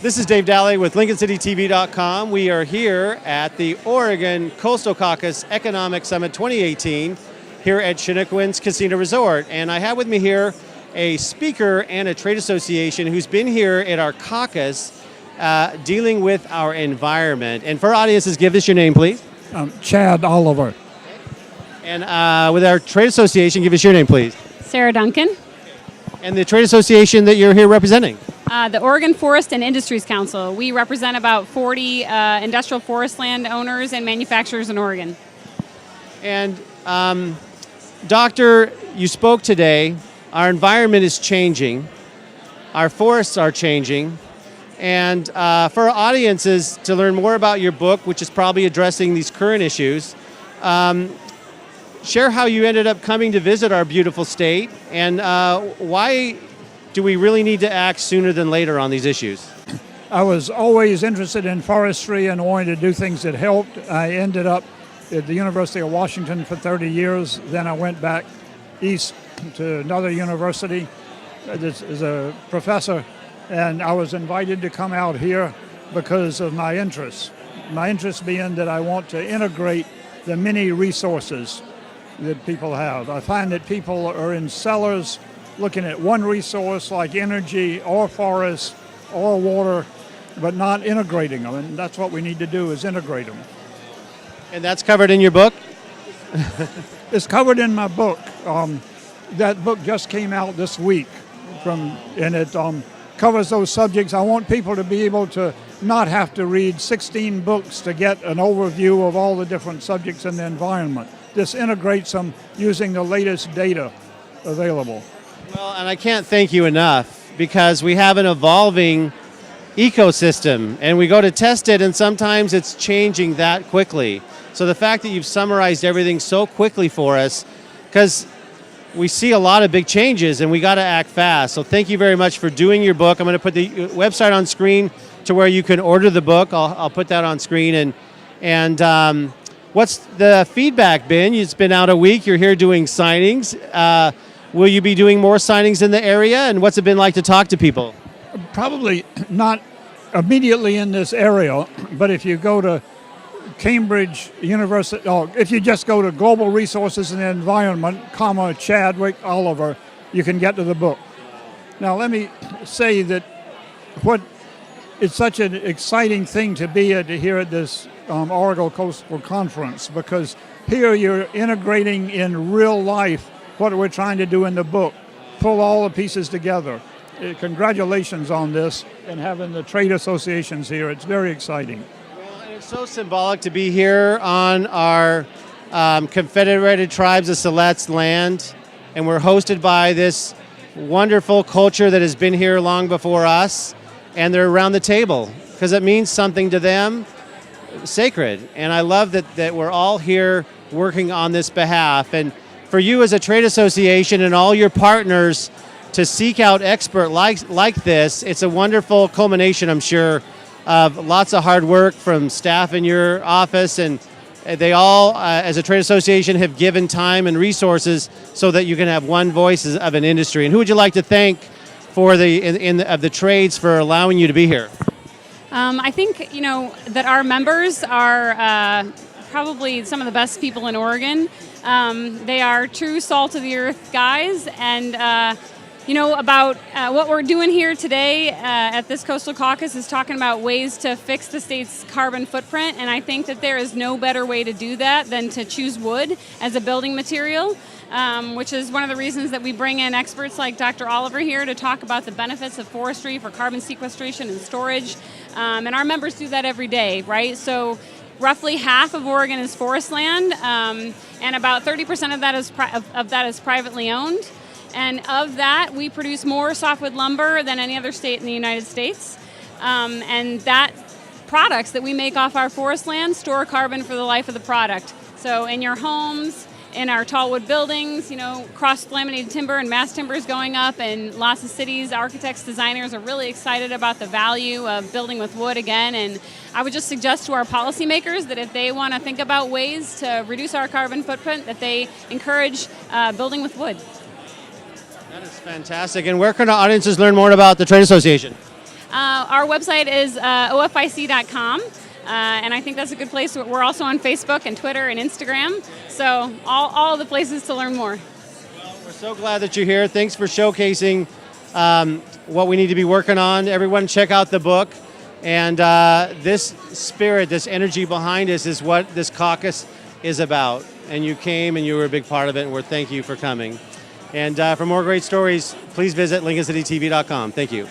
This is Dave Daly with LincolnCityTV.com. We are here at the Oregon Coastal Caucus Economic Summit 2018 here at Chinookawin's Casino Resort. And I have with me here a speaker and a trade association who's been here at our caucus dealing with our environment. And for our audiences, give us your name, please. Chad Oliver. And with our trade association, give us your name, please. Sara, Duncan. And the trade association that you're here representing? The Oregon Forest and Industries Council. We represent about 40 industrial forest land owners and manufacturers in Oregon. And Doctor, you spoke today. Our environment is changing. Our forests are changing. And for our audiences to learn more about your book, which is probably addressing these current issues, share how you ended up coming to visit our beautiful state and why do we really need to act sooner than later on these issues? I was always interested in forestry and wanting to do things that helped. I ended up at the University of Washington for 30 years. Then I went back east to another university as a professor, and I was invited to come out here because of my interests. My interest being that I want to integrate the many resources that people have. I find that people are in cellars looking at one resource like energy or forest or water, but not integrating them. And that's what we need to do, is integrate them. And that's covered in your book? It's covered in my book. That book just came out this week, and it covers those subjects. I want people to be able to not have to read 16 books to get an overview of all the different subjects in the environment. This integrates them using the latest data available. Well, and I can't thank you enough, because we have an evolving ecosystem and we go to test it and sometimes it's changing that quickly. So the fact that you've summarized everything so quickly for us, because we see a lot of big changes and we got to act fast. So thank you very much for doing your book. I'm going to put the website on screen to where you can order the book. I'll put that on screen. And what's the feedback been? It's been out a week. You're here doing signings. Will you be doing more signings in the area? And what's it been like to talk to people? Probably not immediately in this area, but if you go to Cambridge University, if you just go to Global Resources and Environment, Chadwick Oliver, you can get to the book. Now let me say that it's such an exciting thing to be here at this Oregon Coastal Conference, because here you're integrating in real life what we're trying to do in the book, pull all the pieces together. Congratulations on this and having the trade associations here. It's very exciting. Well, and it's so symbolic to be here on our Confederated Tribes of Silet's land, and we're hosted by this wonderful culture that has been here long before us, and they're around the table because it means something to them, sacred. And I love that we're all here working on this behalf. And for you as a trade association and all your partners to seek out expert like this, it's a wonderful culmination, I'm sure, of lots of hard work from staff in your office, and they all, as a trade association, have given time and resources so that you can have one voice of an industry. And who would you like to thank for of the trades for allowing you to be here? I think, that our members are probably some of the best people in Oregon. They are true salt of the earth guys, and about what we're doing here today at this Coastal Caucus is talking about ways to fix the state's carbon footprint, and I think that there is no better way to do that than to choose wood as a building material, which is one of the reasons that we bring in experts like Dr. Oliver here to talk about the benefits of forestry for carbon sequestration and storage, and our members do that every day, right? So roughly half of Oregon is forest land, and about 30% of that is privately owned. And of that, we produce more softwood lumber than any other state in the United States. And that products that we make off our forest land store carbon for the life of the product. So in your homes, in our tall wood buildings, cross-laminated timber and mass timber is going up, and lots of cities, architects, designers are really excited about the value of building with wood again. And I would just suggest to our policymakers that if they want to think about ways to reduce our carbon footprint, that they encourage building with wood. That is fantastic. And where can our audiences learn more about the Trade Association? Our website is ofic.com. And I think that's a good place. We're also on Facebook and Twitter and Instagram. So all the places to learn more. Well, we're so glad that you're here. Thanks for showcasing what we need to be working on. Everyone check out the book. And this spirit, this energy behind us is what this caucus is about. And you came and you were a big part of it, and we're thank you for coming. And for more great stories, please visit LincolnCityTV.com. Thank you.